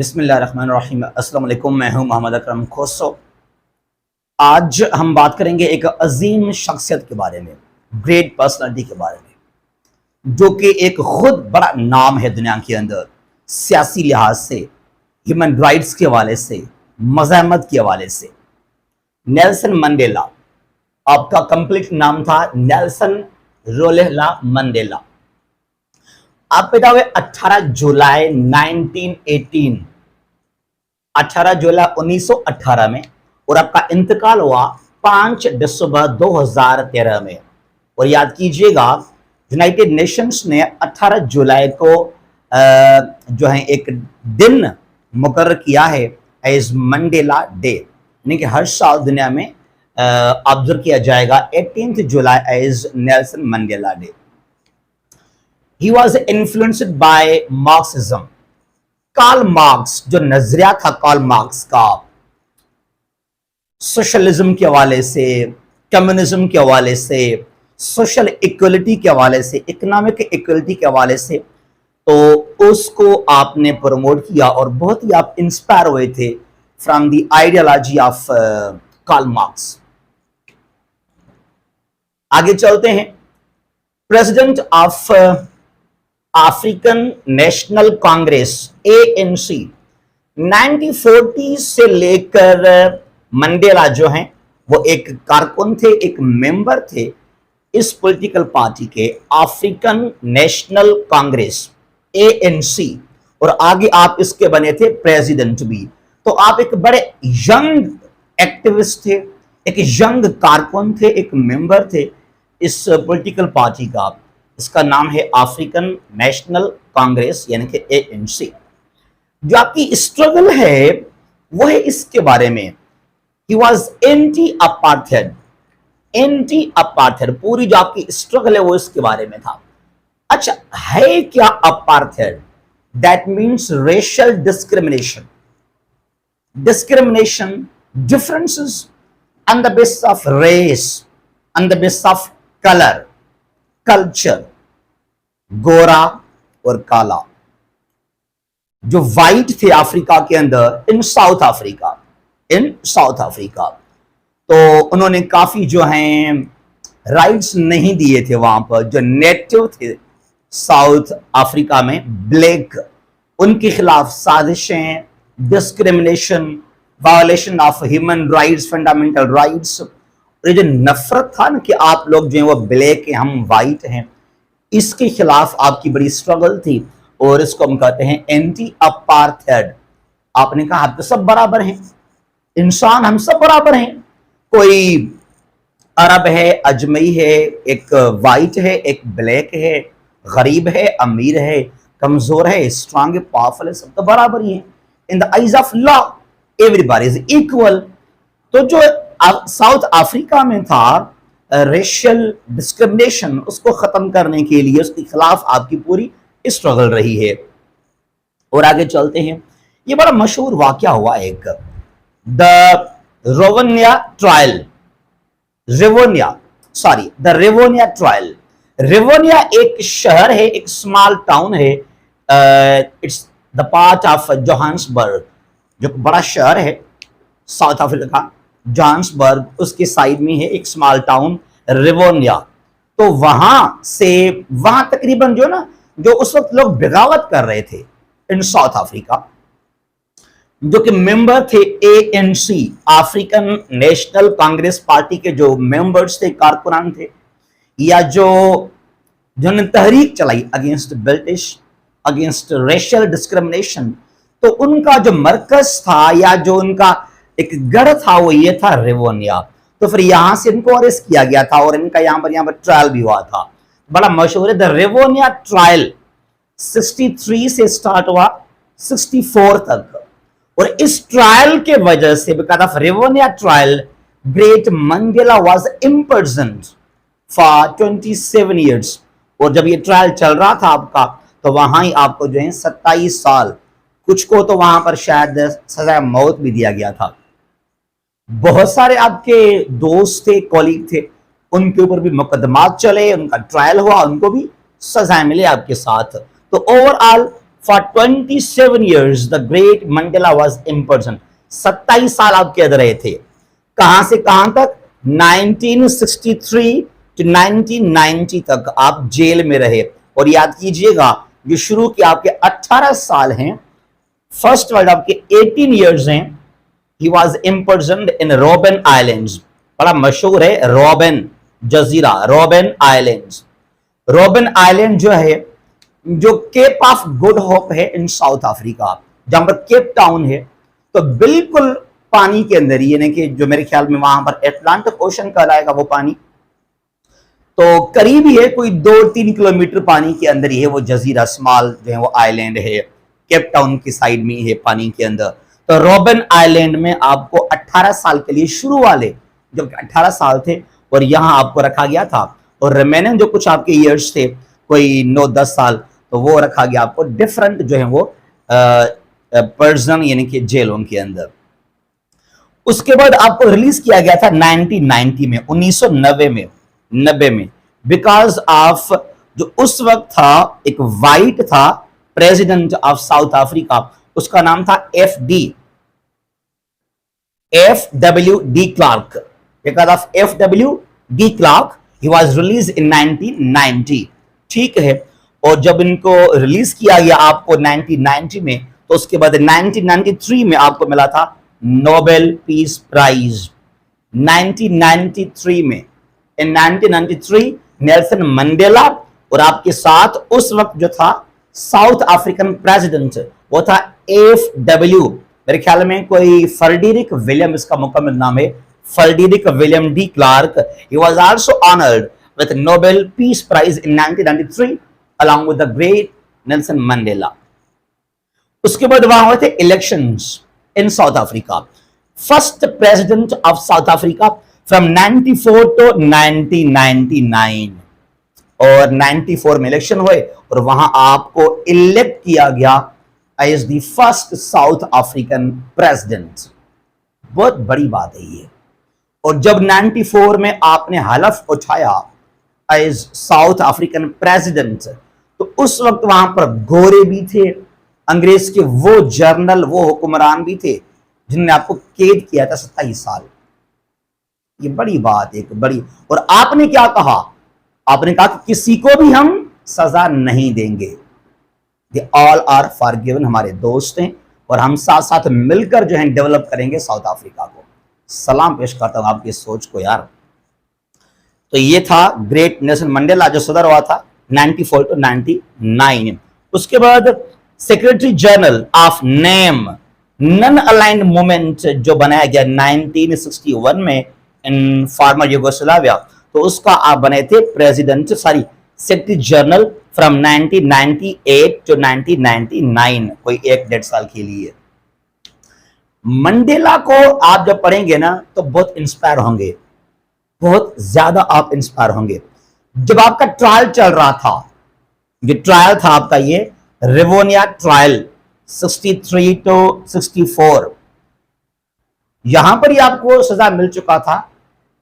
बिस्मिल्लाहिर्रहमानिर्रहीम। अस्सलाम वालेकुम। मैं हूं मोहम्मद अकरम खोसो। आज हम बात करेंगे एक अजीम शख्सियत के बारे में, ग्रेट पर्सनालिटी के बारे में, जो कि एक खुद बड़ा नाम है दुनिया के अंदर, सियासी लिहाज से, ह्यूमन राइट्स के हवाले से, मज़ाहमत के हवाले से। Nelson Mandela. आपका कंप्लीट नाम था नेल्सन रोलेला मंडेला। आप पैदा हुए 18 जुलाई 1918, 18 जुलाई 1918 में, और आपका इंतकाल हुआ 5 दिसंबर 2013 में। और याद कीजिएगा, यूनाइटेड नेशंस ने 18 जुलाई को जो है एक दिन मुकर्रर किया है एज मंडेला डे, यानी कि हर साल दुनिया में ऑब्जर्व किया जाएगा 18 जुलाई as Nelson Mandela day. He was influenced by Marxism. Karl Marx, जो नजरिया था कार्ल मार्क्स का, सोशलिज्म के हवाले से, कम्युनिज्म के हवाले से, सोशल इक्वलिटी के हवाले से, इकोनॉमिक इक्वलिटी के हवाले से, तो उसको आपने प्रमोट किया और बहुत ही आप इंस्पायर हुए थे from the ideology of Karl Marx. आगे चलते हैं। President of African National Congress ANC, 1940 से लेकर मंडेला जो हैं वो एक कारकुन थे, एक मेंबर थे इस पॉलिटिकल पार्टी के, अफ्रीकन नेशनल कांग्रेस ANC, और आगे आप इसके बने थे प्रेसिडेंट भी। तो आप एक बड़े यंग एक्टिविस्ट थे, एक यंग कारकुन थे, एक मेंबर थे इस पॉलिटिकल पार्टी का। इसका नाम है अफ्रीकन नेशनल कांग्रेस, यानी कि ANC। जो आपकी स्ट्रगल है वो है इसके बारे में, he was anti apartheid. Anti apartheid पूरी जो आपकी स्ट्रगल है वो इसके बारे में था। अच्छा, है क्या apartheid? That means racial discrimination, discrimination, differences on the basis of race, on the basis of colour, culture, गोरा और काला। जो वाइट थे अफ्रीका के अंदर, इन साउथ अफ्रीका, तो उन्होंने काफी जो हैं राइट्स नहीं दिए थे वहां पर। जो नेटिव थे साउथ अफ्रीका में, ब्लैक, उनके खिलाफ साजिशें, discrimination, violation of human rights, fundamental rights. ये जो नफरत था ना कि आप लोग जो है वो ब्लैक हैं, हम वाइट हैं, इसके खिलाफ आपकी बड़ी स्ट्रगल थी, और इसको हम कहते हैं एंटी अपार्थेड। आपने कहा आप तो सब बराबर हैं, इंसान हम सब बराबर हैं, कोई अरब है, अजमई है, एक वाइट है, एक ब्लैक है, गरीब है, अमीर है, कमजोर है, स्ट्रांग है, पावरफुल है, सब तो बराबर ही है। In the eyes of law everybody is equal. तो जो साउथ अफ्रीका में था रेशियल डिस्क्रिमिनेशन, उसको खत्म करने के लिए उसके खिलाफ आपकी पूरी स्ट्रगल रही है। और आगे चलते हैं। ये बड़ा मशहूर वाकया हुआ एक, द रोवनिया ट्रायल, द रेवोनिया ट्रायल। रेवोनिया एक शहर है, एक स्मॉल टाउन है, it's the part of Johannesburg, जो बड़ा शहर है साउथ अफ्रीका का, जोहान्सबर्ग, उसके साइड में है एक स्मॉल टाउन रिवोनिया। तो वहां तकरीबन जो ना, जो उस वक्त लोग बगावत कर रहे थे इन साउथ अफ्रीका, जो कि मेंबर थे ANC, African National Congress party के जो मेंबर्स थे, कारकुनान थे, या जिन्होंने तहरीक चलाई against British, against racial discrimination, तो उनका जो मरकज था या जो उनका एक गढ़ था वो ये था रिवोनिया। तो फिर यहां से इनको अरेस्ट किया गया था और इनका यहां पर ट्रायल भी हुआ था। बड़ा मशहूर है द रिवोनिया ट्रायल। 63 से स्टार्ट हुआ 64 तक, और इस ट्रायल के वजह से, because of Rivonia trial, great Mandela was imprisoned for 27 years. और जब ये ट्रायल चल रहा था आपका, तो वहां ही आपको जो है 27 साल, कुछ को तो वहां पर शायद सजा मौत भी दिया गया था। बहुत सारे आपके दोस्त थे, कॉलीग थे, उनके ऊपर भी मुकदमा चले, उनका ट्रायल हुआ, उनको भी सजाएं मिले आपके साथ। तो overall for 27 years the great Mandela was imprison. 27 साल आप कैद रहे थे। कहां से कहां तक? 1963 टू 1990 तक आप जेल में रहे। और याद कीजिएगा, जो शुरू के आपके 18 साल हैं, फर्स्ट वर्ल्ड आपके 18 years हैं, he was imprisoned in Robben islands. बड़ा मशहूर है रोबेन जजीरा, रोबेन आइलैंड्स। रोबेन आइलैंड जो है, जो केप ऑफ गुड होप है इन साउथ अफ्रीका, जहां पर केप टाउन है, तो बिल्कुल पानी के अंदर ही, यानी कि जो मेरे ख्याल में वहां पर अटलांटिक ओशन कहलाएगा वो पानी, तो करीब ही है, कोई 2-3 किलोमीटर पानी के अंदर ही है वो जजीरा, स्मॉल जो है वो आइलैंड है, केप टाउन की साइड में ही है पानी के अंदर। तो रोबेन आइलैंड में आपको 18 साल के लिए, शुरू वाले जब 18 साल थे, और यहां आपको रखा गया था, और रिमेनिंग जो कुछ आपके ईयर्स थे, कोई 9-10 साल, तो वो रखा गया आपको डिफरेंट जो है वो पर्सन, यानी कि जेलों के अंदर। उसके बाद आपको रिलीज किया गया था 1990 में, 1990 में, बिकॉज ऑफ जो उस वक्त था एक वाइट था प्रेसिडेंट ऑफ साउथ अफ्रीका, उसका नाम था F W de Klerk. Because of F.W.. D Klerk he was release इन 1990। ठीक है, और जब इनको रिलीज किया गया आपको 1990 में, तो उसके बाद 1993 में आपको मिला था नोबेल पीस प्राइज। 1993 में, इन 1993 नेल्सन मंडेला और आपके साथ उस वक्त जो था साउथ अफ्रीकन प्रेसिडेंट, वो था एफ.डब्ल्यू. मेरे ख्याल में कोई फर्डिरिक विलियम इसका मुकम्मल नाम है, Frederik William de Klerk. He was also honoured with Nobel peace prize in 1993 along with the great Nelson Mandela. उसके बाद वहां हुए थे elections in South Africa. First president of South Africa from 94 to 1999, और 94 में इलेक्शन हुए और वहां आपको इलेक्ट किया गया as the first South African President. बहुत बड़ी बात है ये। और जब 94 में आपने हलफ उठाया एज साउथ अफ्रीकन प्रेसिडेंट, तो उस वक्त वहां पर गोरे भी थे, अंग्रेज के वो जर्नल, वो हुक्मरान भी थे जिन्होंने आपको कैद किया था 27 साल। ये बड़ी बात, एक बड़ी। और आपने क्या कहा? आपने कहा कि किसी को भी हम सजा नहीं देंगे, दे ऑल आर फॉरगिवन, हमारे दोस्त हैं और हम साथ साथ मिलकर जो है डेवलप करेंगे साउथ अफ्रीका को। सलाम पेश करता हूं आपकी सोच को यार। तो ये था ग्रेट नेल्सन मंडेला जो सदर हुआ था 94 टू 99। उसके बाद secretary general of name non aligned movement जो बनाया गया 1961 में इन फॉर्मर यूगोस्लाविया, तो उसका आप बने थे president, sorry secretary general from 1998 to 1999, कोई 1-1.5 साल के लिए। मंडेला को आप जब पढ़ेंगे ना तो बहुत इंस्पायर होंगे, बहुत ज्यादा आप इंस्पायर होंगे। जब आपका ट्रायल चल रहा था, ये ट्रायल था आपका ये रिवोनिया ट्रायल 63 टू 64, यहां पर ही आपको सजा मिल चुका था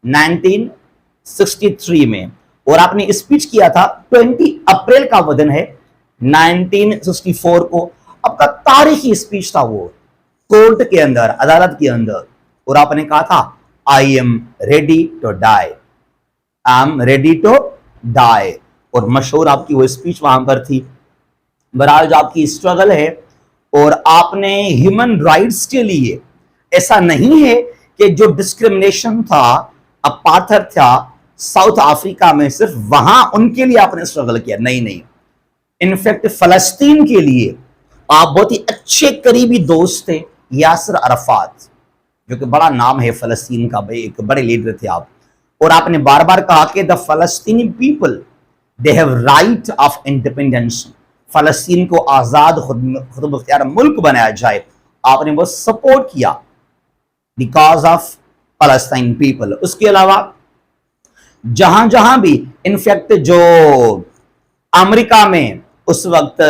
1963 में, और आपने स्पीच किया था 20 अप्रैल का वो दिन है 1964 को। आपका तारीखी स्पीच था वो, कोर्ट के अंदर, अदालत के अंदर, और आपने कहा था I am ready to die, I am ready to die, और मशहूर आपकी वो स्पीच वहां पर थी। बहरहाल जो आपकी स्ट्रगल है, और आपने ह्यूमन राइट्स के लिए, ऐसा नहीं है कि जो डिस्क्रिमिनेशन था, अपार्थाइड था साउथ अफ्रीका में, सिर्फ वहां उनके लिए आपने स्ट्रगल किया, नहीं नहीं। इनफैक्ट फलस्तीन के लिए आप बहुत ही अच्छे करीबी दोस्त थे यासिर अरफात, जो कि बड़ा नाम है फलस्तीन का, भाई एक बड़े लीडर थे आप। और आपने बार बार कहा कि द फलस्तीनी people they have right of independence, फलस्तीन को आजाद खुद मुख्तियार मुल्क बनाया जाए। आपने वो सपोर्ट किया बिकॉज ऑफ फलस्तीन पीपल। उसके अलावा जहां जहां भी, इनफैक्ट जो अमेरिका में उस वक्त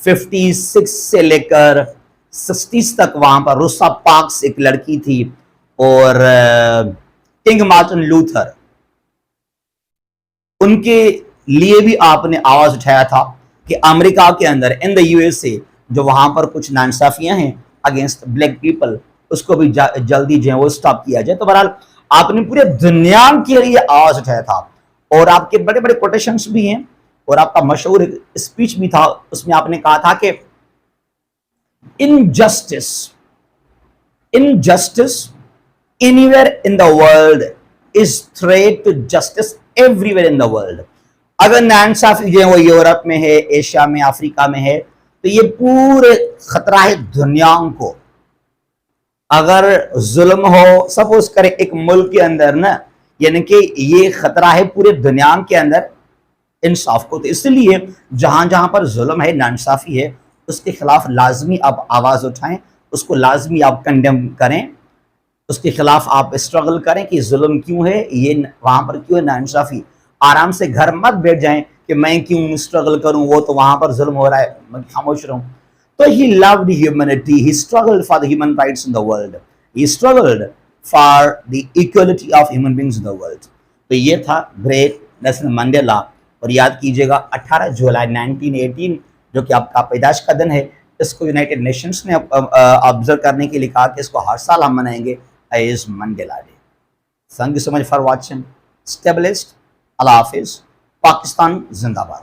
56 से लेकर 60 तक वहां पर रोसा पार्क्स एक लड़की थी, और किंग मार्टिन लूथर, उनके लिए भी आपने आवाज उठाया था कि अमेरिका के अंदर इन द यूएसए जो वहां पर कुछ नाइंसाफियां हैं अगेंस्ट ब्लैक पीपल, उसको भी जल्दी जो है वो स्टॉप किया जाए। तो बहरहाल आपने पूरे दुनिया के लिए आवाज उठाया था और आपके बड़े बड़े कोटेशंस भी हैं और आपका मशहूर स्पीच भी था, उसमें आपने कहा था कि injustice injustice anywhere in the world is threat to justice everywhere in the world. अगर नाइंसाफी जो है वो यूरोप में है, एशिया में, अफ्रीका में है, तो ये पूरे खतरा है दुनिया को। अगर जुल्म हो, सपोज करें एक मुल्क के अंदर ना, यानी कि ये खतरा है पूरे दुनिया के अंदर इंसाफ को। तो इसलिए जहां जहां पर जुल्म है, नाइंसाफी है, उसके खिलाफ लाजमी आप आवाज उठाएं, उसको लाजमी आप कंडेम करें, उसके खिलाफ आप स्ट्रगल करें कि जुल्म क्यों है, ये वहां पर क्यों है नाइंसाफी। आराम से घर मत बैठ जाएं कि मैं क्यों स्ट्रगल करूं, वो तो वहां पर जुल्म हो रहा है, मैं खामोश रहूं। तो he loved humanity, he struggled for the human rights in the world, he struggled for the equality of human beings in the world. तो ये था ग्रेट नेल्सन मंडेला। और याद कीजिएगा 18 जुलाई 1918 जो कि आपका पैदाइश का दिन है, इसको यूनाइटेड नेशंस ने ऑब्जर्व करने के लिए कहा कि इसको हर साल हम मनाएंगे as Mandela day. Thank you so much for watching. स्टेबलिस्ट, अल्लाह हाफिज, पाकिस्तान जिंदाबाद।